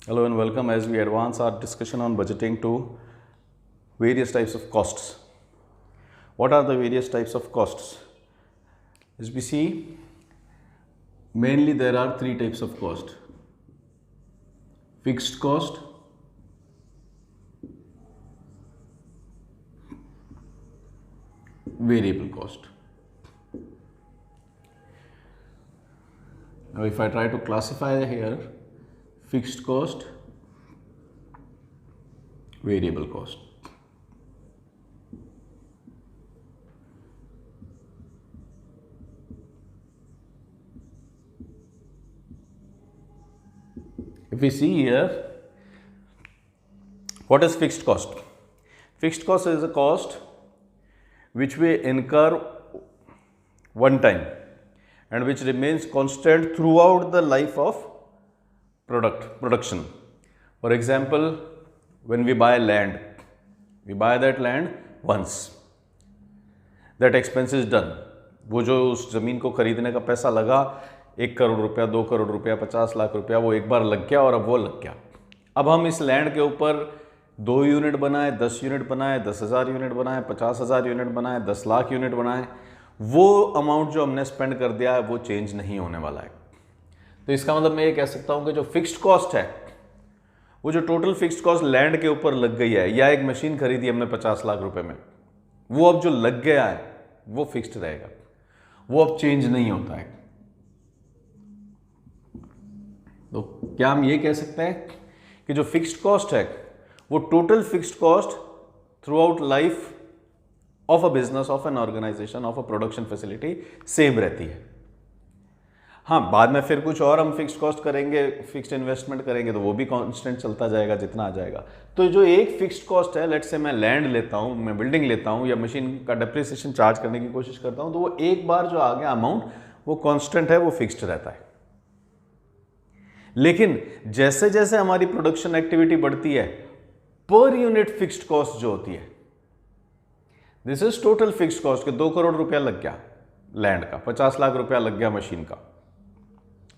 Hello and welcome as we advance our discussion on budgeting to various types of costs. What are the various types of costs? As we see, mainly there are three types of cost: fixed cost, variable cost. Now if I try to classify here, fixed cost, variable cost. If we see here, what is fixed cost? Fixed cost is a cost which we incur one time and which remains constant throughout the life of production. For example, when we buy land, we buy that land once. That expense is done. वो जो उस ज़मीन को खरीदने का पैसा लगा, 1 करोड़ रुपया, 2 करोड़ रुपया, 50 लाख रुपया, वो एक बार लग गया और अब वो लग गया. अब हम इस लैंड के ऊपर 2 यूनिट बनाए, 10 यूनिट बनाए, 10,000 यूनिट बनाए, 50,000 यूनिट बनाए, 10 लाख यूनिट बनाए, वो अमाउंट जो हमने स्पेंड कर दिया है वो चेंज नहीं होने वाला है. तो इसका मतलब मैं ये कह सकता हूँ कि जो फिक्स्ड कॉस्ट है, वो जो टोटल फिक्स्ड कॉस्ट लैंड के ऊपर लग गई है, या एक मशीन खरीदी हमने 50 लाख रुपए में, वो अब जो लग गया है वो फिक्स्ड रहेगा, वो अब चेंज नहीं होता है. तो क्या हम ये कह सकते हैं कि जो फिक्स्ड कॉस्ट है वो total fixed cost throughout life of a business, of an organization, of a production facility same रहती है. हाँ, बाद में फिर कुछ और हम फिक्स्ड कॉस्ट करेंगे, फिक्स्ड इन्वेस्टमेंट करेंगे, तो वो भी कांस्टेंट चलता जाएगा जितना आ जाएगा. तो जो एक फिक्स्ड कॉस्ट है, लेट्स से मैं लैंड लेता हूँ, मैं बिल्डिंग लेता हूँ या मशीन का डेप्रिसिएशन चार्ज करने की कोशिश करता हूँ, तो वो एक बार जो आ गया अमाउंट वो कांस्टेंट है, वो फिक्स्ड रहता है. लेकिन जैसे जैसे हमारी प्रोडक्शन एक्टिविटी बढ़ती है, पर यूनिट फिक्स्ड कॉस्ट जो होती है, this is total fixed cost, के 2 करोड़ रुपया लग गया लैंड का, 50 लाख रुपया लग गया मशीन का.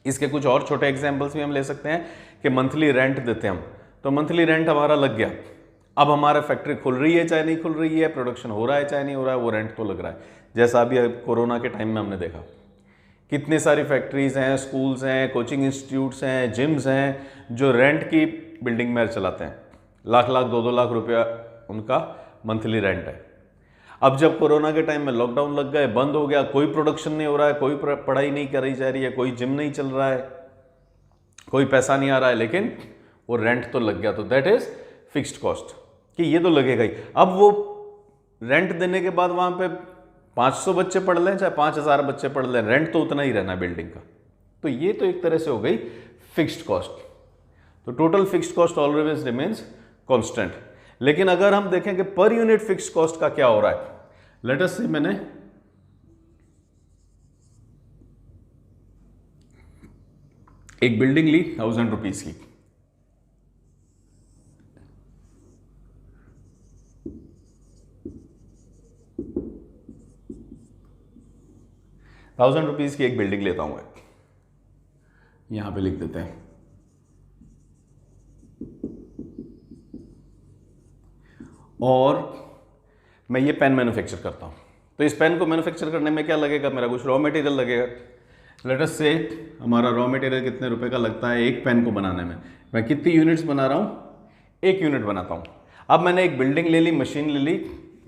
इसके कुछ और छोटे एग्जांपल्स भी हम ले सकते हैं कि मंथली रेंट देते हैं हम, तो मंथली रेंट हमारा लग गया. अब हमारा फैक्ट्री खुल रही है चाहे नहीं खुल रही है, प्रोडक्शन हो रहा है चाहे नहीं हो रहा है, वो रेंट तो लग रहा है. जैसा अभी कोरोना के टाइम में हमने देखा, कितनी सारी फैक्ट्रीज हैं, स्कूल्स हैं, कोचिंग इंस्टीट्यूट्स हैं, जिम्स हैं, जो रेंट की बिल्डिंग में चलाते हैं. लाख लाख 2-2 लाख रुपया उनका मंथली रेंट है. अब जब कोरोना के टाइम में लॉकडाउन लग गए, बंद हो गया, कोई प्रोडक्शन नहीं हो रहा है, कोई पढ़ाई नहीं करी जा रही है, कोई जिम नहीं चल रहा है, कोई पैसा नहीं आ रहा है, लेकिन वो रेंट तो लग गया. तो दैट इज फिक्स्ड कॉस्ट, कि ये तो लगेगा ही. अब वो रेंट देने के बाद वहां पे 500 बच्चे पढ़ लें चाहे 5,000 बच्चे पढ़ लें, रेंट तो उतना ही रहना बिल्डिंग का. तो ये तो एक तरह से हो गई फिक्स्ड कॉस्ट. तो total fixed cost always remains constant. लेकिन अगर हम देखें कि पर यूनिट फिक्स्ड कॉस्ट का क्या हो रहा है, लेट अस सी, मैंने एक बिल्डिंग ली 1000 रुपीज की, ₹1000 की एक बिल्डिंग लेता हूं, यहां पे लिख देते हैं. और मैं ये पेन मैन्युफैक्चर करता हूँ. तो इस पेन को मैन्युफैक्चर करने में क्या लगेगा, मेरा कुछ रॉ मटेरियल लगेगा. लेट अस से हमारा रॉ मटेरियल कितने रुपए का लगता है एक पेन को बनाने में. मैं कितनी यूनिट्स बना रहा हूँ, 1 यूनिट बनाता हूँ. अब मैंने एक बिल्डिंग ले ली, मशीन ले ली,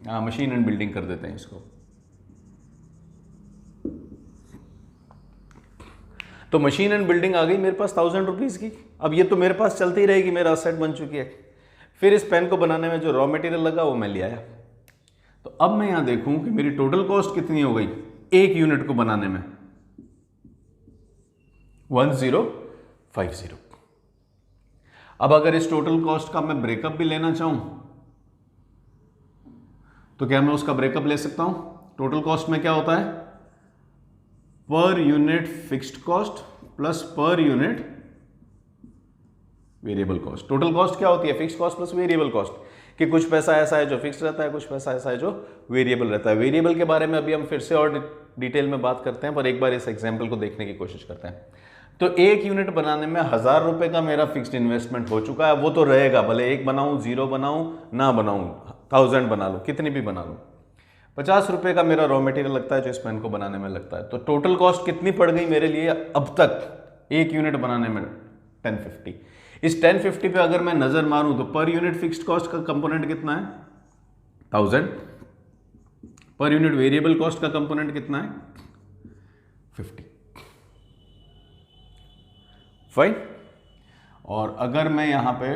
मशीन एंड बिल्डिंग कर देते हैं इसको. तो मशीन एंड बिल्डिंग आ गई मेरे पास 1000 रुपीज़ की. अब ये तो मेरे पास चलती रहेगी, मेरा असेट बन चुकी है. फिर इस पेन को बनाने में जो रॉ मटेरियल लगा वो मैं ले आया. तो अब मैं यहां देखूं कि मेरी टोटल कॉस्ट कितनी हो गई एक यूनिट को बनाने में, 1050. अब अगर इस टोटल कॉस्ट का मैं ब्रेकअप भी लेना चाहूं तो क्या मैं उसका ब्रेकअप ले सकता हूं. टोटल कॉस्ट में क्या होता है, per unit fixed cost plus per unit variable cost. Total cost क्या होती है, fixed cost plus variable cost, कि कुछ पैसा ऐसा है जो फिक्स्ड रहता है, कुछ पैसा ऐसा है जो वेरिएबल रहता है. वेरिएबल के बारे में अभी हम फिर से और डिटेल में बात करते हैं, पर एक बार इस एग्जांपल को देखने की कोशिश करते हैं. तो एक यूनिट बनाने में 1000 रुपए का मेरा फिक्स्ड इन्वेस्टमेंट हो चुका है। वो तो रहेगा, भले एक बनाऊं, 0 बनाऊं, ना बनाऊं, 1000 बना लो, कितनी भी बना लो। 50 रुपए का मेरा रॉ मटेरियल लगता है जो इस पेन को बनाने में लगता है। तो टोटल कॉस्ट कितनी पड़ गई मेरे लिए अब तक एक यूनिट बनाने में? 1050। इस 1050 पे अगर मैं नजर मारूं तो पर यूनिट फिक्स्ड कॉस्ट का कंपोनेंट कितना है? 1000। पर यूनिट वेरिएबल कॉस्ट का कंपोनेंट कितना है? 50। फाइन। और अगर मैं यहां पे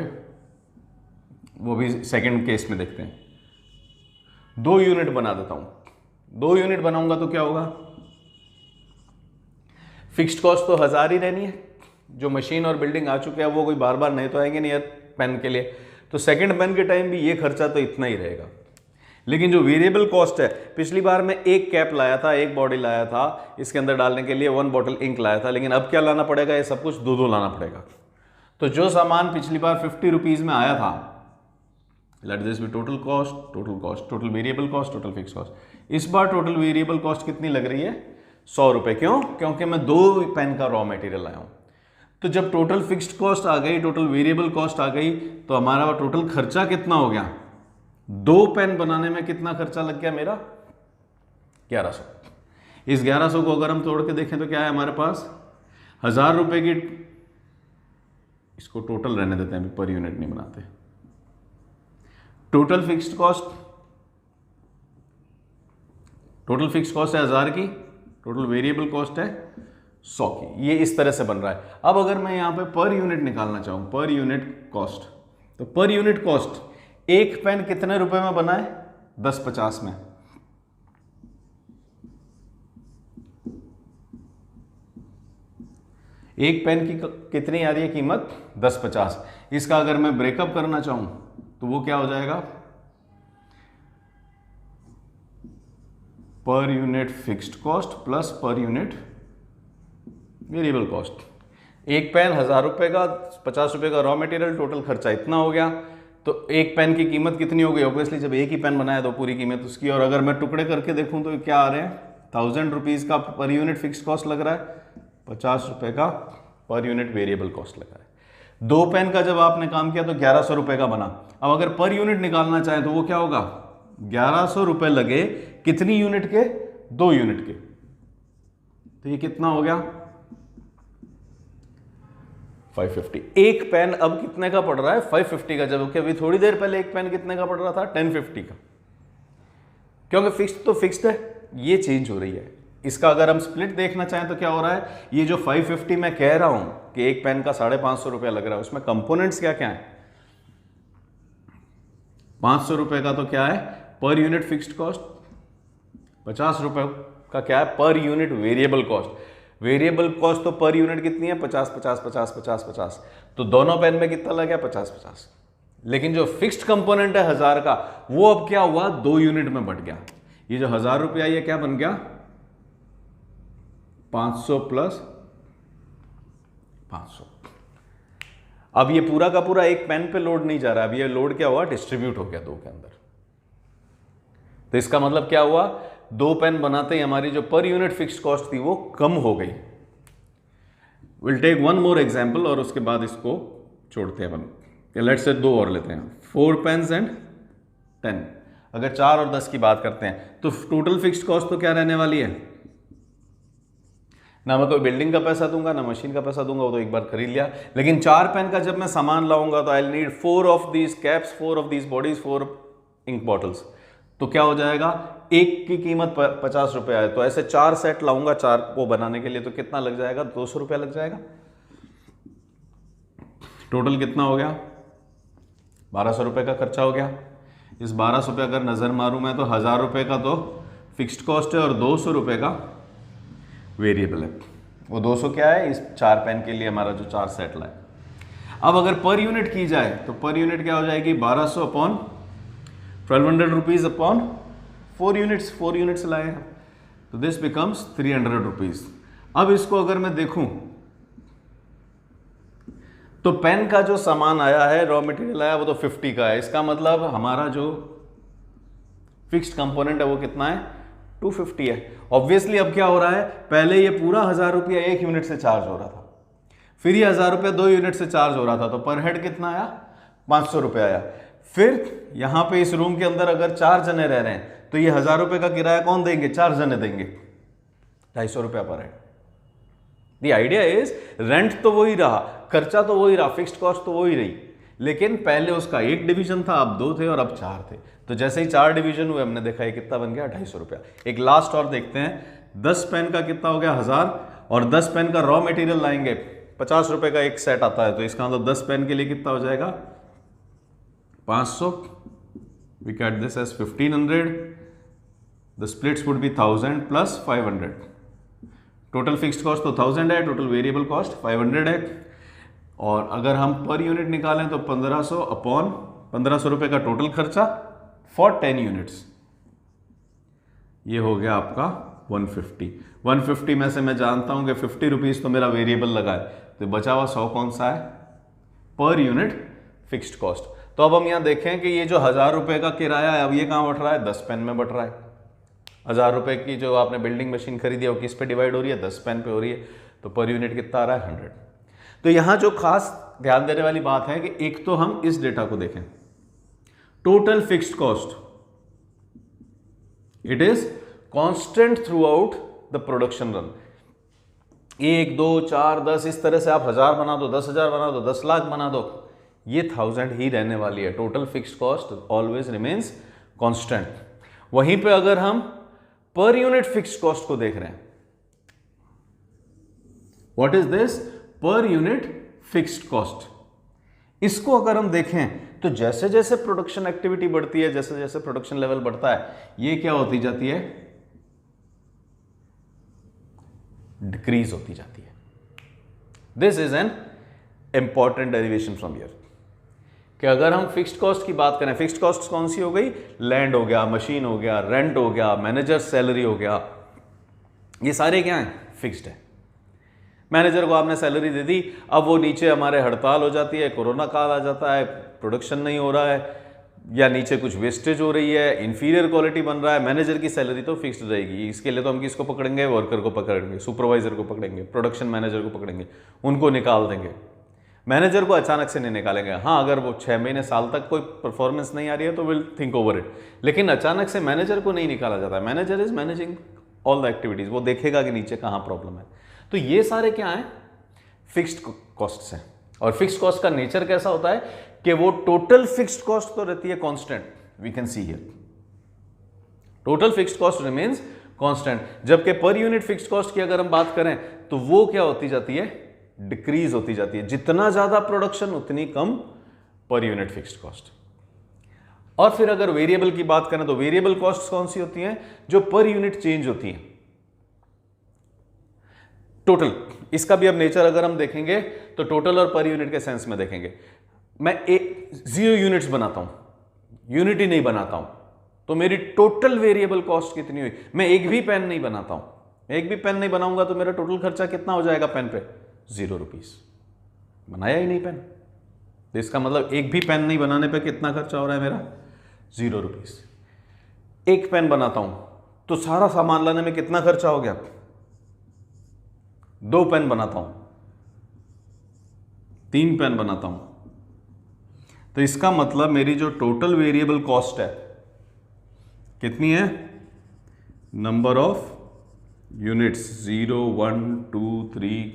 वो भी सेकंड केस में देखते हैं, 2 यूनिट बना देता हूं। 2 यूनिट बनाऊंगा तो क्या होगा? फिक्स्ड कॉस्ट तो 1000 ही रहनी है। जो मशीन और बिल्डिंग आ चुके हैं वो कोई बार बार नहीं तो आएंगे नहीं यार पेन के लिए, तो सेकंड पेन के टाइम भी ये खर्चा तो इतना ही रहेगा। लेकिन जो वेरिएबल कॉस्ट है, पिछली बार मैं एक कैप लाया था, एक बॉडी लाया था, इसके अंदर डालने के लिए 1 बॉटल इंक लाया था, लेकिन अब क्या लाना पड़ेगा? ये सब कुछ 2-2 लाना पड़ेगा। तो जो सामान पिछली बार 50 रुपीज में आया था, let this be total cost, total variable cost, total fix cost. इस बार टोटल वेरिएबल कॉस्ट कितनी लग रही है? 100 रुपए। क्यों? क्योंकि मैं 2 पेन का रॉ मटेरियल लाया हूं। तो जब टोटल फिक्स्ड कॉस्ट आ गई, टोटल वेरिएबल कॉस्ट आ गई, तो हमारा टोटल खर्चा कितना हो गया? 2 पेन बनाने में कितना खर्चा लग गया मेरा? 1100। इस 1100 को अगर हम तोड़ के देखें तो क्या है हमारे पास? 1000 रुपए की, इसको टोटल रहने देते हैं, अभी पर यूनिट नहीं बनाते। टोटल फिक्स्ड कॉस्ट है 1000 की, टोटल वेरिएबल कॉस्ट है 100 की। ये इस तरह से बन रहा है। अब अगर मैं यहां पे पर यूनिट निकालना चाहूं, पर यूनिट कॉस्ट, तो पर यूनिट कॉस्ट एक पेन कितने रुपए में बना है? 1050 में। एक पेन की कितनी आ रही है कीमत? 1050। इसका अगर मैं ब्रेकअप करना चाहूं तो वो क्या हो जाएगा? Per unit fixed cost plus per unit variable cost. एक पेन 1000 रुपए का, 50 रुपए का रॉ मटेरियल, टोटल खर्चा इतना हो गया। तो एक पेन की कीमत कितनी हो गई? ऑब्वियसली जब एक ही पेन बनाया तो पूरी कीमत उसकी। और अगर मैं टुकड़े करके देखूं तो क्या आ रहे हैं? 1000 रुपीज का पर यूनिट फिक्स्ड कॉस्ट लग रहा है, 50 रुपए का पर यूनिट वेरिएबल कॉस्ट लगा है। 2 पेन का जब आपने काम किया तो 1100 रुपए का बना। अब अगर पर यूनिट निकालना चाहे तो वो क्या होगा? 1100 रुपए लगे कितनी यूनिट के? 2 यूनिट के। तो ये कितना हो गया? 550। एक पेन अब कितने का पड़ रहा है? 550 का, जबकि अभी थोड़ी देर पहले एक पेन कितने का पड़ रहा था? 1050 का। क्योंकि फिक्स्ड तो फिक्स्ड है, ये चेंज हो रही है। इसका अगर हम स्प्लिट देखना चाहें तो क्या हो रहा है? ये जो 550 मैं कह रहा हूं कि एक पेन का 550 रुपया लग रहा है, उसमें कंपोनेंट्स क्या क्या है? 500 रुपए का तो क्या है? Per unit fixed cost. 50 रुपए का क्या है? Per unit variable cost. Variable cost तो पर यूनिट कितनी है? 50 50 50 50 50। तो दोनों पेन में कितना लग गया? 50 50। लेकिन जो फिक्स्ड कंपोनेंट है 1000 का, वो अब क्या हुआ? 2 यूनिट में बढ़ गया। ये जो 1000 रुपया ये क्या बन गया? 500 प्लस 500। अब ये पूरा का पूरा एक पेन पे लोड नहीं जा रहा, अब ये लोड क्या हुआ? डिस्ट्रीब्यूट हो गया 2 के अंदर। तो इसका मतलब क्या हुआ? 2 पेन बनाते ही हमारी जो पर यूनिट फिक्स्ड कॉस्ट थी वो कम हो गई। Will take one more example और उसके बाद इसको छोड़ते हैं अपन। लेट्स से 2 और लेते हैं, 4 पेन्स एंड 10। अगर 4 और 10 की बात करते हैं तो टोटल फिक्स्ड कॉस्ट तो क्या रहने वाली है? ना मैं कोई बिल्डिंग का पैसा दूंगा, ना मशीन का पैसा दूंगा, वो तो एक बार खरीद लिया। लेकिन 4 पेन का जब मैं सामान लाऊंगा तो I need 4 of these caps, 4 of these bodies, 4 ink bottles. तो क्या हो जाएगा? एक की कीमत 50 रुपए आए, तो ऐसे 4 सेट लाऊंगा 4 को बनाने के लिए, तो कितना लग जाएगा? 200 रुपया लग जाएगा। टोटल कितना हो गया? 1200 रुपए का खर्चा हो गया। इस 1200 पे अगर नजर मारूं मैं तो 1000 रुपए का तो फिक्स्ड कॉस्ट है और 200 रुपए का वेरिएबल है। वो 200 क्या है? इस 4 पेन के लिए हमारा जो 4 सेट लाए। अब अगर पर यूनिट की जाए तो पर यूनिट क्या हो जाएगी? 1200 upon 1200 rupees upon 4 units. 4 units लाए हैं तो दिस बिकम्स 300 रुपीज। अब इसको अगर मैं देखूं तो पेन का जो सामान आया है, रॉ मटेरियल आया, वो तो 50 का है। इसका मतलब हमारा जो फिक्स्ड कंपोनेंट है वो कितना है? 250 है। ऑब्वियसली अब क्या हो रहा है? पहले ये पूरा 1000 रुपया एक यूनिट से चार्ज हो रहा था, फिर ये 1000 रुपया 2 यूनिट से चार्ज हो रहा था, तो पर हेड कितना आया? 500 रुपया आया। फिर यहां पे इस रूम के अंदर अगर 4 जने रह रहे हैं तो ये 1000 रुपये का किराया कौन देंगे? 4 जने देंगे, 250 रुपया पर head. The idea is rent तो वही रहा, खर्चा तो वही रहा, फिक्स्ड कॉस्ट तो वही रही, लेकिन पहले उसका 1 डिवीजन था, अब 2 थे और अब 4 थे। तो जैसे ही 4 डिवीजन हुए हमने देखा ये कितना बन गया? 250 रुपया। एक लास्ट और देखते हैं, 10 पेन का कितना हो गया? 1000, और 10 पेन का रॉ मटेरियल लाएंगे, 50 रुपए का एक सेट आता है, तो इसका मतलब 10 पेन के लिए कितना हो जाएगा? 500। We cut this as 1500, the splits would be 1000 plus 500। Total fixed cost तो 1000 है, टोटल वेरिएबल कॉस्ट 500 है, और अगर हम पर यूनिट निकालें तो 1500 अपॉन 1500 रुपए का टोटल खर्चा फॉर 10 यूनिट्स, ये हो गया आपका 150। 150 में से मैं जानता हूं कि 50 रुपीज तो मेरा वेरिएबल लगा है, तो बचा हुआ 100 कौन सा है? Per unit fixed cost. तो अब हम यहां देखें कि ये जो 1000 रुपए का किराया है, अब ये कहां बट रहा है? 10 पेन में बट रहा है। 1000 रुपए की जो आपने बिल्डिंग मशीन खरीदी है वो किस पे डिवाइड हो रही है? 10 पेन पे हो रही है, तो पर यूनिट कितना आ रहा है? 100। तो यहां जो खास ध्यान देने वाली बात है कि एक तो हम इस डेटा को देखें, total fixed cost, it is constant through out the production run. 1, 2, 4, 10 इस तरह से आप 1000 बना दो, 10,000 बना दो, 10 लाख बना दो, ये 1000 ही रहने वाली है। Total fixed cost always remains constant. वहीं पे अगर हम पर यूनिट फिक्स्ड कॉस्ट को देख रहे हैं, what is this? Per unit fixed cost. इसको अगर हम देखें तो जैसे जैसे प्रोडक्शन एक्टिविटी बढ़ती है, जैसे जैसे प्रोडक्शन लेवल बढ़ता है, ये क्या होती जाती है? डिक्रीज होती जाती है। This is an important derivation from here कि अगर हम फिक्स्ड कॉस्ट की बात करें, फिक्स्ड कॉस्ट कौन सी हो गई? लैंड हो गया, मशीन हो गया, रेंट हो गया, मैनेजर सैलरी हो गया, ये सारे क्या हैं? फिक्स्ड है। मैनेजर को आपने सैलरी दे दी, अब वो नीचे हमारे हड़ताल हो जाती है, कोरोना काल आ जाता है, प्रोडक्शन नहीं हो रहा है, या नीचे कुछ वेस्टेज हो रही है, इंफीरियर क्वालिटी बन रहा है, मैनेजर की सैलरी तो फिक्स्ड रहेगी। इसके लिए तो हम किसको पकड़ेंगे? वर्कर को पकड़ेंगे, सुपरवाइजर को पकड़ेंगे, प्रोडक्शन मैनेजर को पकड़ेंगे, उनको निकाल देंगे। मैनेजर को अचानक से नहीं निकालेंगे। हाँ, अगर वो 6 महीने साल तक कोई परफॉर्मेंस नहीं आ रही है तो विल थिंक ओवर इट, लेकिन अचानक से मैनेजर को नहीं निकाला जाता है। Manager is managing all the activities, वो देखेगा कि नीचे कहाँ प्रॉब्लम है। तो ये सारे क्या है? फिक्स्ड कॉस्ट है। और फिक्स्ड कॉस्ट का नेचर कैसा होता है कि वो टोटल फिक्स्ड कॉस्ट तो रहती है constant, we can see here total fixed cost remains constant, जबकि पर यूनिट फिक्स्ड कॉस्ट की अगर हम बात करें तो वो क्या होती जाती है? डिक्रीज होती जाती है। जितना ज्यादा प्रोडक्शन उतनी कम पर यूनिट फिक्स्ड कॉस्ट। और फिर अगर वेरिएबल की बात करें तो वेरिएबल कॉस्ट कौन सी होती हैं? जो पर यूनिट चेंज होती हैं टोटल। इसका भी अब नेचर अगर हम देखेंगे तो टोटल और पर यूनिट के सेंस में देखेंगे। मैं 0 यूनिट्स बनाता हूं, यूनिट ही नहीं बनाता हूं, तो मेरी टोटल वेरिएबल कॉस्ट कितनी हुई? मैं एक भी पेन नहीं बनाता हूं, एक भी पेन नहीं बनाऊंगा तो मेरा टोटल खर्चा कितना हो जाएगा पेन पे? 0 रुपीज। बनाया ही नहीं पेन, तो इसका मतलब एक भी पेन नहीं बनाने पे कितना खर्चा हो रहा है मेरा? 0 रुपीज। एक पेन बनाता हूं तो सारा सामान लाने में कितना खर्चा हो गया? 2 पेन बनाता हूं, 3 पेन बनाता हूं, तो इसका मतलब मेरी जो टोटल वेरिएबल कॉस्ट है कितनी है? Number of units 0, 1, 2, 3।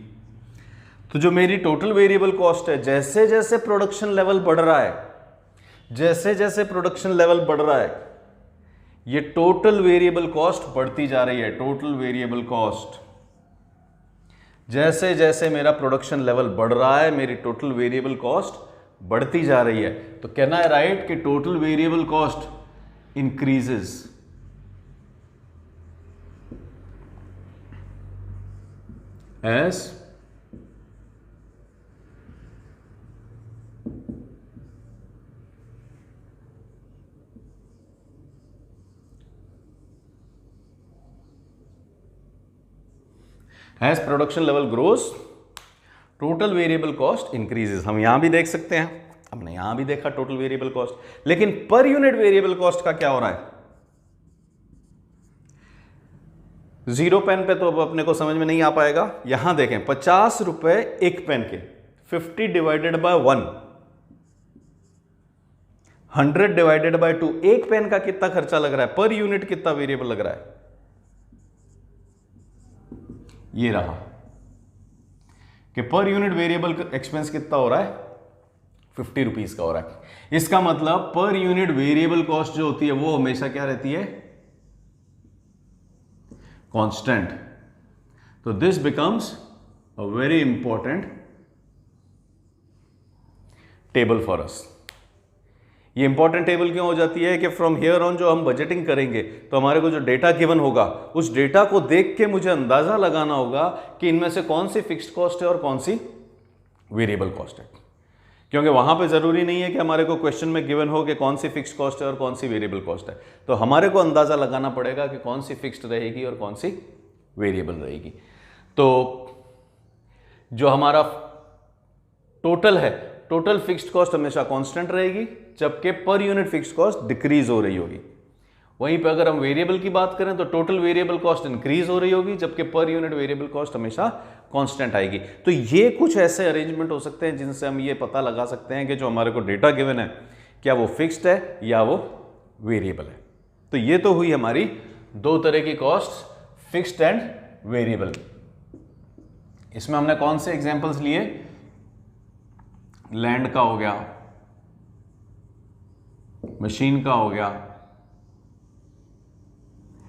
तो जो मेरी टोटल वेरिएबल कॉस्ट है, जैसे जैसे प्रोडक्शन लेवल बढ़ रहा है, जैसे जैसे प्रोडक्शन लेवल बढ़ रहा है, ये टोटल वेरिएबल कॉस्ट बढ़ती जा रही है। टोटल वेरिएबल कॉस्ट जैसे जैसे मेरा प्रोडक्शन लेवल बढ़ रहा है, मेरी टोटल वेरिएबल कॉस्ट बढ़ती जा रही है। तो कहना है राइट कि total variable cost increases as production level grows total variable cost increases. हम यहां भी देख सकते हैं, हमने यहां भी देखा टोटल वेरिएबल कॉस्ट, लेकिन पर यूनिट वेरिएबल कॉस्ट का क्या हो रहा है? 0 पेन पे तो अब अपने को समझ में नहीं आ पाएगा। यहां देखें 50 रुपए एक पेन के, 50 डिवाइडेड बाय 1, 100 डिवाइडेड बाय 2, एक पेन का कितना खर्चा लग रहा है, पर यूनिट कितना वेरिएबल लग रहा है, ये रहा कि पर यूनिट वेरिएबल एक्सपेंस कितना हो रहा है, 50 रुपीज का हो रहा है। इसका मतलब पर यूनिट वेरिएबल कॉस्ट जो होती है वो हमेशा क्या रहती है, कांस्टेंट। तो this becomes a very important table for us. ये इंपॉर्टेंट टेबल क्यों हो जाती है कि फ्रॉम हियर ऑन जो हम बजटिंग करेंगे तो हमारे को जो डेटा गिवन होगा उस डेटा को देख के मुझे अंदाजा लगाना होगा कि इनमें से कौन सी फिक्स्ड कॉस्ट है और कौन सी वेरिएबल कॉस्ट है। क्योंकि वहां पे जरूरी नहीं है कि हमारे को क्वेश्चन में गिवन हो कि कौन सी फिक्स्ड कॉस्ट है और कौन सी वेरिएबल कॉस्ट है, तो हमारे को अंदाजा लगाना पड़ेगा कि कौन सी फिक्स्ड रहेगी और कौन सी वेरिएबल रहेगी। तो जो हमारा टोटल है, टोटल फिक्स्ड कॉस्ट हमेशा कांस्टेंट रहेगी, जबकि per unit fixed cost decrease हो रही होगी। वहीं पे अगर हम वेरिएबल की बात करें तो टोटल वेरिएबल कॉस्ट इंक्रीज हो रही होगी, जबकि पर यूनिट वेरिएबल कॉस्ट हमेशा कांस्टेंट आएगी। तो ये कुछ ऐसे अरेंजमेंट हो सकते हैं जिनसे हम ये पता लगा सकते हैं कि जो हमारे को डेटा गिवन है क्या वो फिक्स्ड है या वो वेरिएबल है। तो ये तो हुई हमारी दो तरह की कॉस्ट, फिक्स्ड एंड वेरिएबल। इसमें हमने कौन से एग्जांपल्स लिए, लैंड का हो गया, मशीन का हो गया,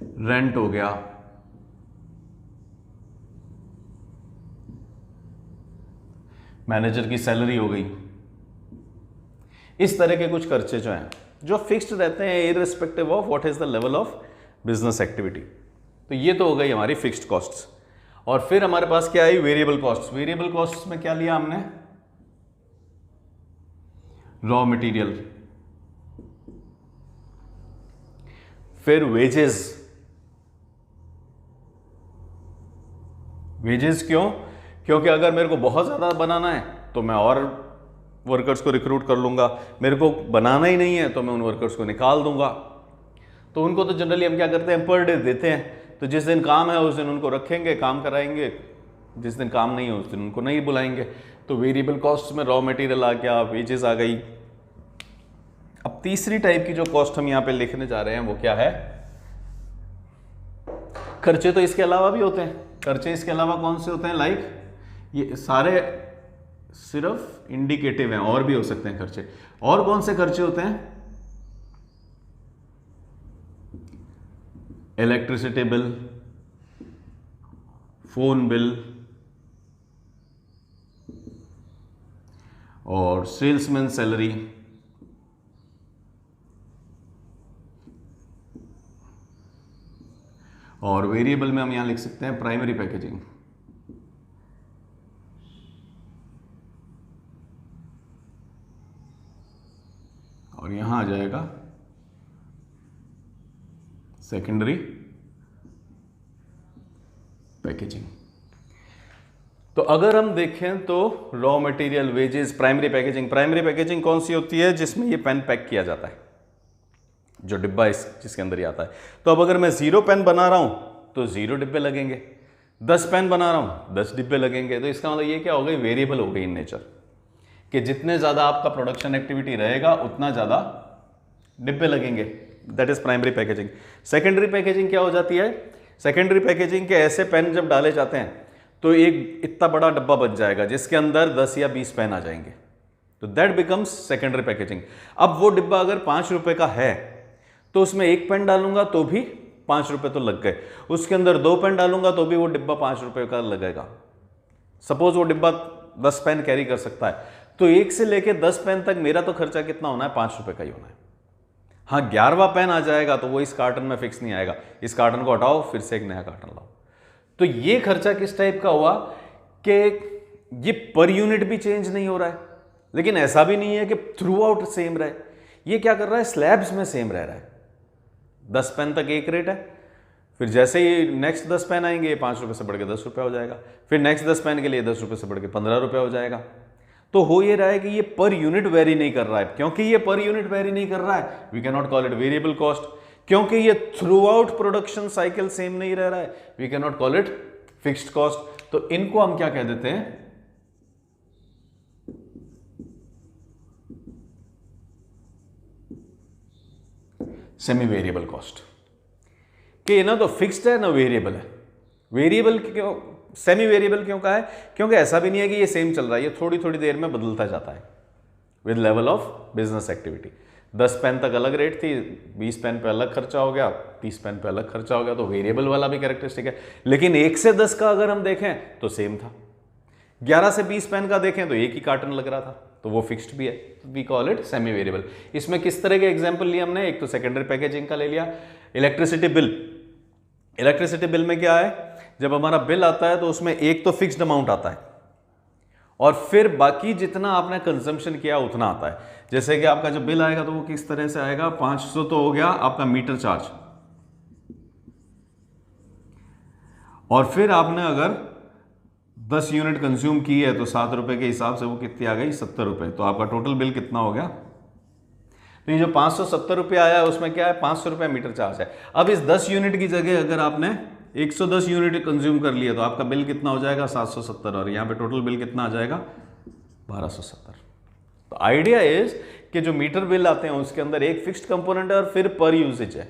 रेंट हो गया, मैनेजर की सैलरी हो गई। इस तरह के कुछ खर्चे जो हैं जो फिक्स्ड रहते हैं irrespective of what is the level of business activity. तो ये तो हो गई हमारी फिक्स्ड कॉस्ट्स। और फिर हमारे पास क्या आई, वेरिएबल कॉस्ट्स। वेरिएबल कॉस्ट्स में क्या लिया हमने, रॉ मटेरियल, फिर वेजेस। वेजेस क्यों, क्योंकि अगर मेरे को बहुत ज़्यादा बनाना है तो मैं और वर्कर्स को रिक्रूट कर लूँगा, मेरे को बनाना ही नहीं है तो मैं उन वर्कर्स को निकाल दूंगा। तो उनको तो जनरली हम क्या करते हैं, पर डे देते हैं। तो जिस दिन काम है उस दिन उनको रखेंगे, काम कराएंगे, जिस दिन काम नहीं है उस दिन उनको नहीं बुलाएंगे। तो वेरिएबल कॉस्ट में रॉ मटेरियल आ गया, वेजेस आ गई। अब तीसरी टाइप की जो कॉस्ट हम यहाँ पे लिखने जा रहे हैं वो क्या है, खर्चे। तो इसके अलावा भी होते हैं खर्चे, इसके अलावा कौन से होते हैं, लाइक ये सारे सिर्फ इंडिकेटिव हैं, और भी हो सकते हैं खर्चे। और कौन से खर्चे होते हैं, इलेक्ट्रिसिटी बिल, फोन बिल और सेल्समैन सैलरी। और वेरिएबल में हम यहां लिख सकते हैं प्राइमरी पैकेजिंग। और यहां आ जाएगा सेकेंडरी पैकेजिंग। तो अगर हम देखें तो raw material, wages, primary packaging. Primary packaging कौन सी होती है, जिसमें ये पेन पैक किया जाता है, जो डिब्बा जिसके अंदर ही आता है। तो अब अगर मैं 0 पेन बना रहा हूं तो 0 डिब्बे लगेंगे, 10 पेन बना रहा हूं 10 डिब्बे लगेंगे। तो इसका मतलब ये क्या हो गई, वेरिएबल हो गई इन नेचर, कि जितने ज़्यादा आपका प्रोडक्शन एक्टिविटी रहेगा उतना ज़्यादा डिब्बे लगेंगे। That is primary packaging. Secondary packaging क्या हो जाती है, सेकेंडरी पैकेजिंग के ऐसे पेन जब डाले जाते हैं तो एक इतना बड़ा डब्बा बच जाएगा जिसके अंदर 10 या 20 पेन आ जाएंगे। तो दैट बिकम्स सेकेंडरी पैकेजिंग। अब वो डिब्बा अगर 5 रुपए का है तो उसमें एक पेन डालूंगा तो भी 5 रुपए तो लग गए, उसके अंदर 2 पेन डालूंगा तो भी वो डिब्बा 5 रुपए का लगेगा। सपोज वो डिब्बा 10 पेन कैरी कर सकता है, तो 1 से लेके 10 पेन तक मेरा तो खर्चा कितना होना है, 5 रुपए का ही होना है। हाँ, 11वां पेन आ जाएगा तो वो इस कार्टन में फिक्स नहीं आएगा, इस कार्टन को हटाओ फिर से एक नया कार्टन लाओ। तो ये खर्चा किस टाइप का हुआ कि ये पर यूनिट भी चेंज नहीं हो रहा है, लेकिन ऐसा भी नहीं है कि थ्रू आउट सेम रहे। ये क्या कर रहा है, स्लैब्स में सेम रह रहा है। 10 पेन तक एक रेट है, फिर जैसे ही नेक्स्ट 10 पेन आएंगे 5 रुपए से बढ़ के 10 रुपये हो जाएगा, फिर नेक्स्ट 10 पेन के लिए 10 रुपये से बढ़ के 15 रुपये हो जाएगा। तो हो ये रहा है कि ये पर यूनिट वेरी नहीं कर रहा है। क्योंकि ये पर यूनिट वेरी नहीं कर रहा है, we can not call it variable cost, क्योंकि ये throughout production cycle same नहीं रह रहा है, we can not call it fixed cost. तो इनको हम क्या कह देते हैं, सेमी वेरिएबल कॉस्ट। कि ना तो फिक्स्ड है ना वेरिएबल है। वेरिएबल क्यों, सेमी वेरिएबल क्यों कहा है, क्योंकि ऐसा भी नहीं है कि ये सेम चल रहा है, ये थोड़ी थोड़ी देर में बदलता जाता है with level of business activity. 10 pen तक अलग रेट थी, 20 पेन पे अलग खर्चा हो गया, 30 पेन पे अलग खर्चा हो गया, तो वेरिएबल वाला भी कैरेक्टरिस्टिक है। लेकिन 1 से 10 का अगर हम देखें तो सेम था, 11 से 20 पेन का देखें तो एक ही कार्टन लग रहा था, तो वो फिक्स्ड भी है, we call it semi variable. इसमें किस तरह के एग्जाम्पल लिए हमने, एक तो सेकेंडरी पैकेजिंग का ले लिया, इलेक्ट्रिसिटी बिल। इलेक्ट्रिसिटी बिल में क्या है, जब हमारा बिल आता है तो उसमें एक तो फिक्स्ड अमाउंट आता है और फिर बाकी जितना आपने कंजम्पशन किया उतना आता है। जैसे कि आपका जब बिल आएगा तो वो किस तरह से आएगा, 500 तो हो गया आपका मीटर चार्ज, और फिर आपने अगर 10 यूनिट कंज्यूम की है तो 7 रुपए के हिसाब से वो कितनी आ गई, 70 रुपए। तो आपका टोटल बिल कितना हो गया, तो ये जो 570 रुपये आया है उसमें क्या है, 500 रुपये मीटर चार्ज है। अब इस 10 यूनिट की जगह अगर आपने 110 यूनिट कंज्यूम कर लिया तो आपका बिल कितना हो जाएगा, 770, और यहाँ पे टोटल बिल कितना आ जाएगा, 1270। तो आइडिया इज कि जो मीटर बिल आते हैं उसके अंदर एक फिक्स्ड कंपोनेंट है और फिर पर यूजेज है।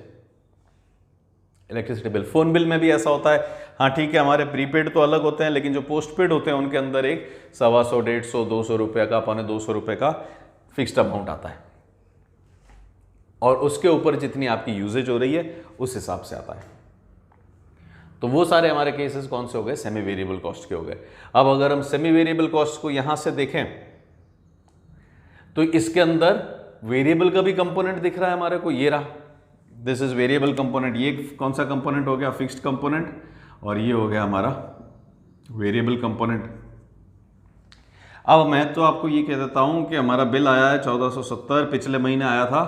इलेक्ट्रिसिटी बिल, फोन बिल में भी ऐसा होता है, हाँ ठीक है, हमारे प्रीपेड तो अलग होते हैं लेकिन जो पोस्ट पेड होते हैं उनके अंदर एक 125, 150, 200 रुपये का, 250 रुपये का फिक्स्ड अमाउंट आता है और उसके ऊपर जितनी आपकी यूजेज हो रही है उस हिसाब से आता है। तो वो सारे हमारे केसेस कौन से हो गए, सेमी वेरिएबल कॉस्ट के हो गए। अब अगर हम सेमी वेरिएबल कॉस्ट को यहां से देखें तो इसके अंदर वेरिएबल का भी कंपोनेंट दिख रहा है हमारे को, ये रहा, दिस इज वेरिएबल कंपोनेंट। ये कौन सा कंपोनेंट हो गया, फिक्स्ड कंपोनेंट, और ये हो गया हमारा वेरिएबल कंपोनेंट। अब मैं तो आपको ये कह देता हूं कि हमारा बिल आया है 1470, पिछले महीने आया था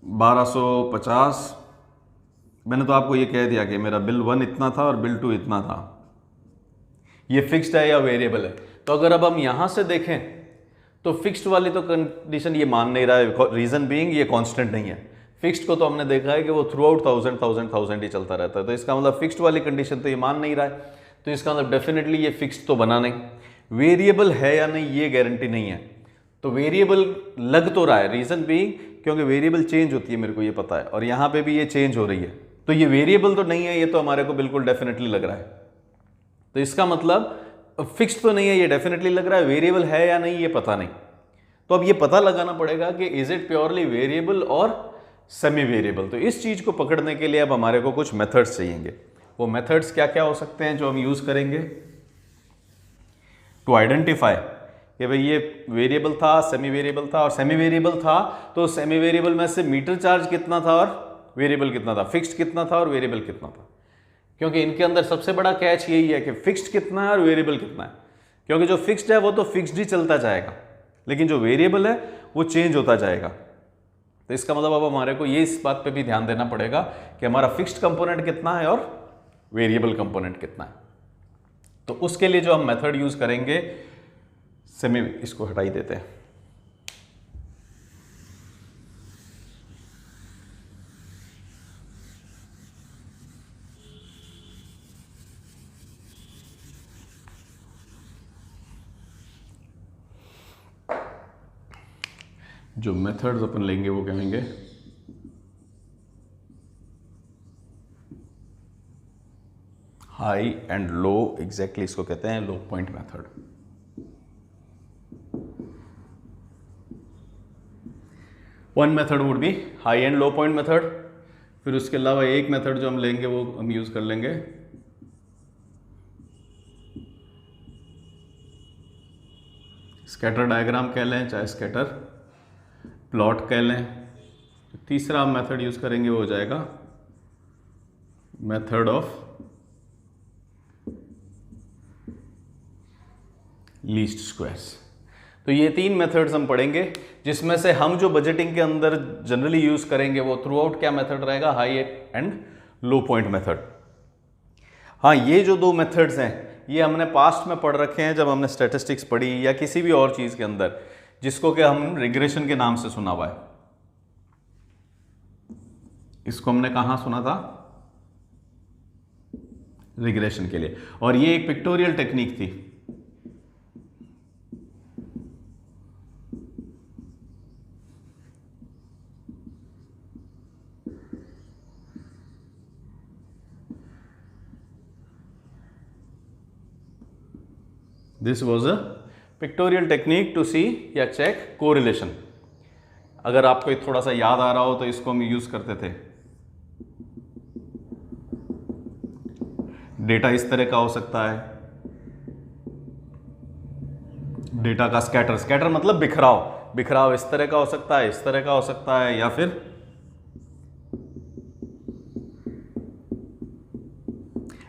1250। मैंने तो आपको ये कह दिया कि मेरा बिल 1 इतना था और बिल 2 इतना था। ये फिक्स्ड है या वेरिएबल है। तो अगर अब हम यहां से देखें तो फिक्स्ड वाली तो कंडीशन ये मान नहीं रहा है, रीजन बीइंग ये कांस्टेंट नहीं है। फिक्स्ड को तो हमने देखा है कि वो थ्रू आउट 1000 ही चलता रहता है, तो इसका मतलब फिक्स्ड वाली कंडीशन तो ये मान नहीं रहा है, तो इसका मतलब डेफिनेटली ये फिक्स्ड तो बना नहीं। वेरिएबल है या नहीं ये गारंटी नहीं है, तो वेरिएबल लग तो रहा है, रीजन बीइंग क्योंकि वेरिएबल चेंज होती है, मेरे को ये पता है, और यहाँ पे भी ये चेंज हो रही है, तो ये वेरिएबल तो नहीं है, ये तो हमारे को बिल्कुल डेफिनेटली लग रहा है। तो इसका मतलब फिक्स्ड तो नहीं है, ये डेफिनेटली लग रहा है, वेरिएबल है या नहीं ये पता नहीं। तो अब ये पता लगाना पड़ेगा कि इज इट प्योरली वेरिएबल और सेमी वेरिएबल। तो इस चीज को पकड़ने के लिए अब हमारे को कुछ मेथड्स चाहिएंगे। वो मेथड्स क्या क्या हो सकते हैं जो हम यूज करेंगे टू आइडेंटिफाई कि भाई ये वेरिएबल था, सेमी वेरिएबल था, और सेमी वेरिएबल था तो सेमी वेरिएबल में से मीटर चार्ज कितना था और वेरिएबल कितना था, फिक्स्ड कितना था और वेरिएबल कितना था। क्योंकि इनके अंदर सबसे बड़ा कैच यही है कि फिक्स्ड कितना है और वेरिएबल कितना है, क्योंकि जो फिक्स्ड है वो तो फिक्स्ड ही चलता जाएगा, लेकिन जो वेरिएबल है वो चेंज होता जाएगा। तो इसका मतलब अब हमारे को ये इस बात पे भी ध्यान देना पड़ेगा कि हमारा फिक्स्ड कंपोनेंट कितना है और वेरिएबल कंपोनेंट कितना है। तो उसके लिए जो हम मेथड यूज करेंगे, सेमी, इसको हटा ही देते हैं। जो मेथड्स अपन लेंगे वो कहेंगे हाई एंड लो, एग्जैक्टली इसको कहते हैं low point method. One method would be high and low point method. फिर उसके अलावा एक मेथड जो हम लेंगे वो हम यूज कर लेंगे स्कैटर डायग्राम कह लें, चाहे स्कैटर प्लॉट कह लें। तीसरा हम मेथड यूज करेंगे वो हो जाएगा मेथड ऑफ लीस्ट स्क्वायर्स। तो ये 3 मेथड्स हम पढ़ेंगे, जिसमें से हम जो बजटिंग के अंदर जनरली यूज करेंगे वो थ्रू आउट क्या मेथड रहेगा, high and low point method. हाँ, ये जो 2 मेथड्स हैं ये हमने पास्ट में पढ़ रखे हैं जब हमने स्टैटिस्टिक्स पढ़ी या किसी भी और चीज के अंदर, जिसको कि हम रिग्रेशन के नाम से सुना हुआ है। इसको हमने कहां सुना था? रिग्रेशन के लिए। और ये एक पिक्टोरियल टेक्निक थी। This was a pictorial technique to see या चेक कोरिलेशन। अगर आपको थोड़ा सा याद आ रहा हो तो इसको हम यूज करते थे। डेटा इस तरह का हो सकता है, डेटा का स्कैटर, स्कैटर मतलब बिखराव, बिखराव इस तरह का हो सकता है, इस तरह का हो सकता है, या फिर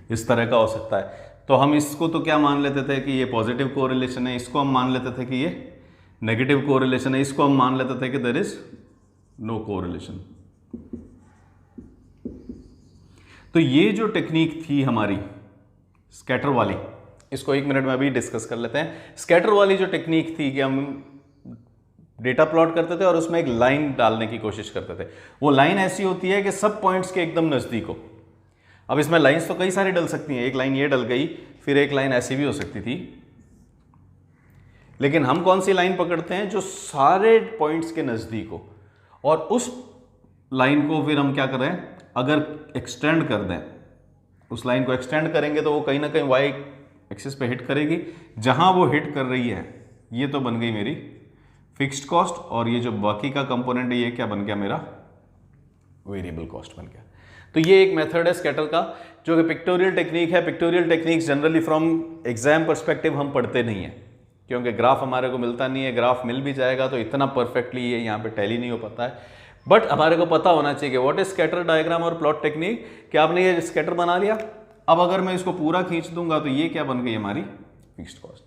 इस तरह का हो सकता है। तो हम इसको तो क्या मान लेते थे कि ये पॉजिटिव कोरिलेशन है, इसको हम मान लेते थे कि ये नेगेटिव कोरिलेशन है, इसको हम मान लेते थे कि देयर इज नो कोरिलेशन। तो ये जो टेक्निक थी हमारी स्कैटर वाली, इसको 1 मिनट में अभी डिस्कस कर लेते हैं। स्कैटर वाली जो टेक्निक थी कि हम डेटा प्लॉट करते थे और उसमें एक लाइन डालने की कोशिश करते थे। वो लाइन ऐसी होती है कि सब पॉइंट्स के एकदम नजदीक हो। अब इसमें लाइंस तो कई सारी डल सकती हैं, एक लाइन ये डल गई, फिर एक लाइन ऐसी भी हो सकती थी, लेकिन हम कौन सी लाइन पकड़ते हैं? जो सारे पॉइंट्स के नजदीक हो। और उस लाइन को फिर हम क्या करें, अगर एक्सटेंड कर दें, उस लाइन को एक्सटेंड करेंगे तो वो कहीं ना कहीं वाई एक्सिस पे हिट करेगी। जहां वो हिट कर रही है, ये तो बन गई मेरी फिक्स्ड कॉस्ट, और ये जो बाकी का कंपोनेंट है ये क्या बन गया? मेरा वेरिएबल कॉस्ट बन गया। तो ये एक मेथड है स्कैटर का, जो कि पिक्टोरियल टेक्निक है। Pictorial technique generally from exam perspective हम पढ़ते नहीं है, क्योंकि ग्राफ हमारे को मिलता नहीं है। ग्राफ मिल भी जाएगा तो इतना परफेक्टली ये यहाँ पे टैली नहीं हो पाता है। बट हमारे को पता होना चाहिए कि व्हाट इज स्कैटर डायग्राम और प्लॉट टेक्निक। कि आपने ये स्कैटर बना लिया, अब अगर मैं इसको पूरा खींच दूंगा तो ये क्या बन गई? हमारी फिक्स्ड कॉस्ट।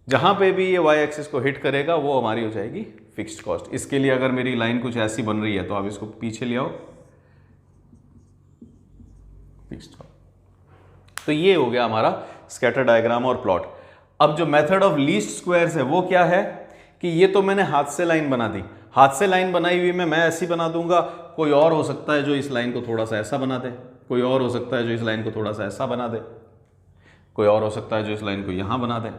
जहां पे भी ये वाई एक्सिस को हिट करेगा वो हमारी हो जाएगी फिक्स्ड कॉस्ट। इसके लिए अगर मेरी लाइन कुछ ऐसी बन रही है तो आप इसको पीछे ले आओ, फिक्स्ड कॉस्ट। तो ये हो गया हमारा स्कैटर डायग्राम और प्लॉट। अब जो मेथड ऑफ लीस्ट स्क्वायर्स है वो क्या है? कि ये तो मैंने हाथ से लाइन बना दी, हाथ से लाइन बनाई हुई मैं ऐसी बना दूंगा। कोई और हो सकता है जो इस लाइन को थोड़ा सा ऐसा बना दे, कोई और हो सकता है जो इस लाइन को थोड़ा सा ऐसा बना दे, कोई और हो सकता है जो इस लाइन को यहां बना दे।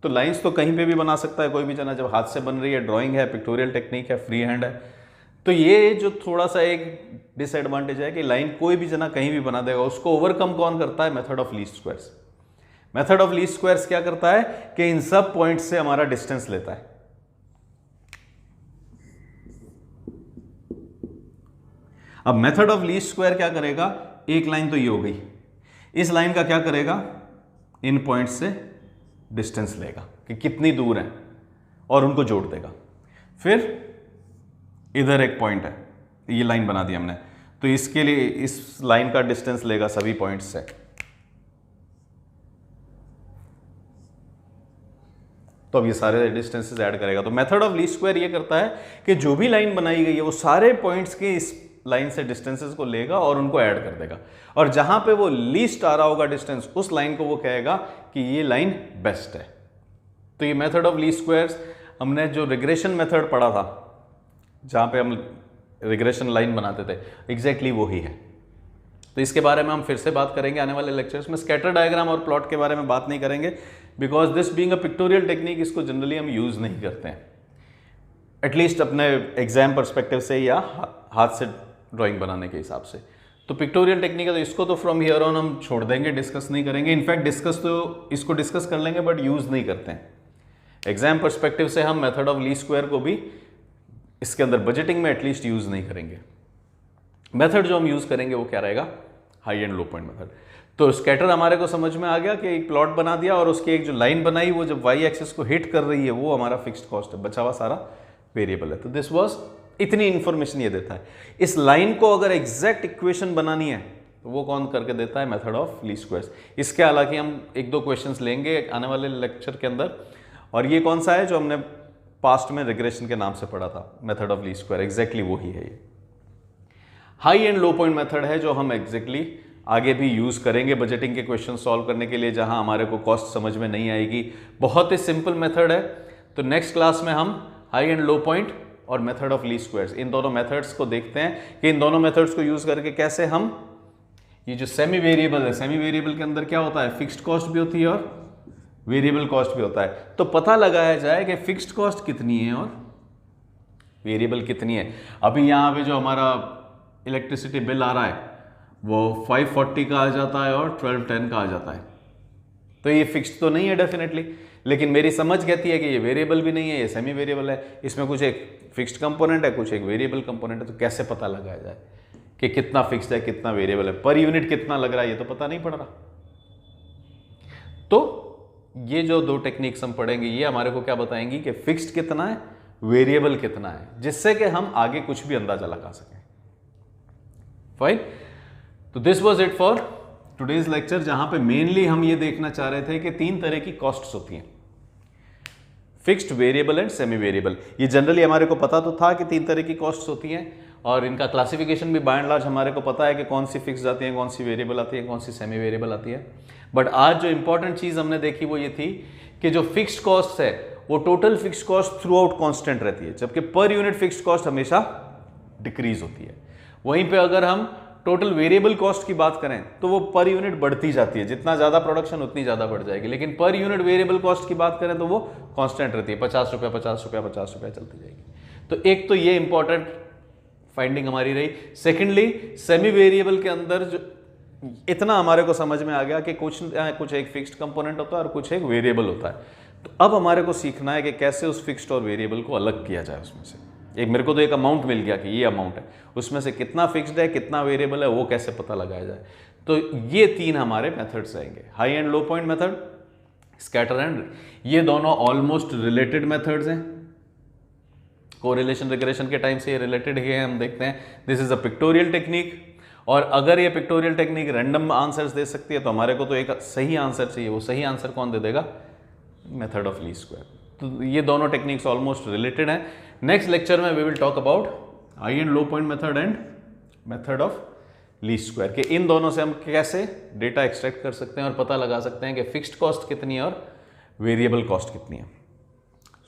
तो लाइंस तो कहीं पे भी बना सकता है कोई भी जना, जब हाथ से बन रही है, ड्राइंग है, पिक्टोरियल टेक्निक है, फ्री हैंड है। तो ये जो थोड़ा सा एक डिसएडवांटेज है कि लाइन कोई भी जना कहीं भी बना देगा। उसको ओवरकम कौन करता है? Method of least squares. Method of least squares क्या करता है कि इन सब पॉइंट से हमारा डिस्टेंस लेता है। अब मेथड ऑफ लीस्ट स्क्वायर क्या करेगा? एक लाइन तो ये हो गई, इस लाइन का क्या करेगा? इन पॉइंट से डिस्टेंस लेगा कि कितनी दूर है और उनको जोड़ देगा। फिर इधर एक पॉइंट है, ये लाइन बना दी हमने, तो इसके लिए इस लाइन का डिस्टेंस लेगा सभी पॉइंट्स से। तो अब ये सारे डिस्टेंसेस ऐड करेगा। तो मेथड ऑफ लीस्ट स्क्वायर ये करता है कि जो भी लाइन बनाई गई है वो सारे पॉइंट्स के इस लाइन से डिस्टेंसेस को लेगा और उनको ऐड कर देगा, और जहां पे वो लीस्ट आ रहा होगा डिस्टेंस, उस लाइन को वो कहेगा कि ये लाइन बेस्ट है। तो ये मेथड ऑफ लीस्ट स्क्वायर्स हमने जो रिग्रेशन मेथड पढ़ा था, जहां पे हम रिग्रेशन लाइन बनाते थे, एग्जैक्टली वो ही है। तो इसके बारे में हम फिर से बात करेंगे आने वाले लेक्चर्स में। स्कैटर डायग्राम और प्लॉट के बारे में बात नहीं करेंगे, because this being a pictorial technique, इसको जनरली हम यूज नहीं करते हैं, एटलीस्ट अपने एग्जाम पर्सपेक्टिव से या हाथ से ड्राइंग बनाने के हिसाब से। तो पिक्टोरियल टेक्निक है, तो इसको तो फ्रॉम हियर ऑन हम छोड़ देंगे, डिस्कस नहीं करेंगे। इनफैक्ट डिस्कस तो इसको डिस्कस कर लेंगे बट यूज नहीं करते हैं। एग्जाम पर्सपेक्टिव से हम मेथड ऑफ लीस्ट स्क्वायर को भी इसके अंदर बजटिंग में एटलीस्ट यूज नहीं करेंगे। मेथड जो हम यूज करेंगे वो क्या रहेगा? High and low point method. तो स्कैटर हमारे को समझ में आ गया कि एक प्लॉट बना दिया और उसकी एक जो लाइन बनाई वो जब वाई एक्सिस को हिट कर रही है वो हमारा फिक्स्ड कॉस्ट है, बचा हुआ सारा वेरिएबल है। तो दिस वाज, इतनी इंफॉर्मेशन ये देता है। इस लाइन को अगर एग्जैक्ट इक्वेशन बनानी है तो वो कौन करके देता है? Method of least squares. इसके हालांकि हम 1-2 क्वेश्चंस लेंगे आने वाले लेक्चर के अंदर, और ये कौन सा है जो हमने पास्ट में रिग्रेशन के नाम से पढ़ा था, method of least square, exactly वो ही है ये। High and low point method है जो हम एग्जैक्टली आगे भी यूज करेंगे बजटिंग के क्वेश्चन सॉल्व करने के लिए, जहां हमारे को कॉस्ट समझ में नहीं आएगी। बहुत ही सिंपल मेथड है। तो नेक्स्ट क्लास में हम हाई एंड लो पॉइंट और मेथड ऑफ लीस्ट स्क्वायर्स, इन दोनों मेथड्स को देखते हैं कि इन दोनों मेथड्स को यूज करके कैसे हम ये जो सेमी वेरिएबल है, सेमी वेरिएबल के अंदर क्या होता है, फिक्स्ड कॉस्ट भी होती है और वेरिएबल कॉस्ट भी होता है, तो पता लगाया जाए कि फिक्स्ड कॉस्ट कितनी है और वेरिएबल कितनी है। अभी यहाँ पे जो हमारा इलेक्ट्रिसिटी बिल आ रहा है वो 540 का आ जाता है और 1210 का आ जाता है, तो ये फिक्स्ड तो नहीं है डेफिनेटली, लेकिन मेरी समझ कहती है कि ये वेरिएबल भी नहीं है, ये सेमी वेरिएबल है, इसमें कुछ एक फिक्स्ड कंपोनेंट है, कुछ एक वेरिएबल कंपोनेंट है, तो कैसे पता लगाया जाए कि कितना फिक्स्ड है कितना वेरिएबल है, पर यूनिट कितना लग रहा है ये तो पता नहीं पड़ रहा। तो ये जो दो टेक्निक्स हम पढ़ेंगे ये हमारे को क्या बताएंगी कि फिक्स्ड कितना है, वेरिएबल कितना है, जिससे कि हम आगे कुछ भी अंदाजा लगा सकें। फाइन, तो this was it for today's lecture, जहां पे मेनली हम ये देखना चाह रहे थे कि तीन तरह की कॉस्ट्स होती हैं, fixed, variable and semi variable. ये जनरली हमारे को पता तो था कि तीन तरह की कॉस्ट्स होती हैं और इनका क्लासिफिकेशन भी बाय एंड लार्ज हमारे को पता है कि कौन सी फिक्स्ड आती है, कौन सी वेरिएबल आती है, कौन सी सेमी वेरिएबल आती है। बट आज जो इंपॉर्टेंट चीज हमने देखी वो ये थी कि जो फिक्स्ड कॉस्ट है वो total fixed cost through out constant रहती है, जबकि पर यूनिट फिक्स्ड कॉस्ट हमेशा डिक्रीज होती है। वहीं पे अगर हम टोटल वेरिएबल कॉस्ट की बात करें तो वो पर यूनिट बढ़ती जाती है, जितना ज्यादा प्रोडक्शन उतनी ज्यादा बढ़ जाएगी, लेकिन पर यूनिट वेरिएबल कॉस्ट की बात करें तो वो कांस्टेंट रहती है, 50 रुपया 50 रुपया 50 रुपया चलती जाएगी। तो एक तो ये इंपॉर्टेंट फाइंडिंग हमारी रही। सेकेंडली, सेमी वेरिएबल के अंदर जो इतना हमारे को समझ में आ गया कि कुछ एक फिक्स्ड कंपोनेंट होता है और कुछ एक वेरिएबल होता है। तो अब हमारे को सीखना है कि कैसे उस फिक्स्ड और वेरिएबल को अलग किया जाए। उसमें से एक मेरे को तो एक अमाउंट मिल गया कि ये अमाउंट है, उसमें से कितना फिक्स्ड है कितना वेरिएबल है वो कैसे पता लगाया जाए। तो ये तीन हमारे मेथड्स रहेंगे, high and low point method, scatter and, ये दोनों ऑलमोस्ट रिलेटेड मेथड्स हैं, कोरिलेशन रिग्रेशन के टाइम से ये रिलेटेड ही है। हम देखते हैं this is a pictorial technique, और अगर ये पिक्टोरियल टेक्निक रैंडम आंसर्स दे सकती है तो हमारे को तो एक सही आंसर चाहिए, वो सही आंसर कौन दे देगा, मेथड ऑफ लीस्ट स्क्वायर। तो ये दोनों टेक्निक्स ऑलमोस्ट रिलेटेड हैं। नेक्स्ट लेक्चर में we will talk about high and low point method and method of least square, कि इन दोनों से हम कैसे डेटा एक्सट्रैक्ट कर सकते हैं और पता लगा सकते हैं कि फिक्स्ड कॉस्ट कितनी है और वेरिएबल कॉस्ट कितनी है।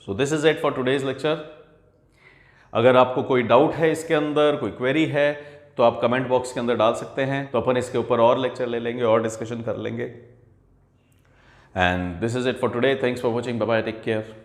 So this is it for today's lecture. अगर आपको कोई डाउट है इसके अंदर, कोई क्वेरी है, तो आप कमेंट बॉक्स के अंदर डाल सकते हैं, तो अपन इसके ऊपर और लेक्चर ले लेंगे और डिस्कशन कर लेंगे। And this is it for today, thanks for watching, bye bye, take care.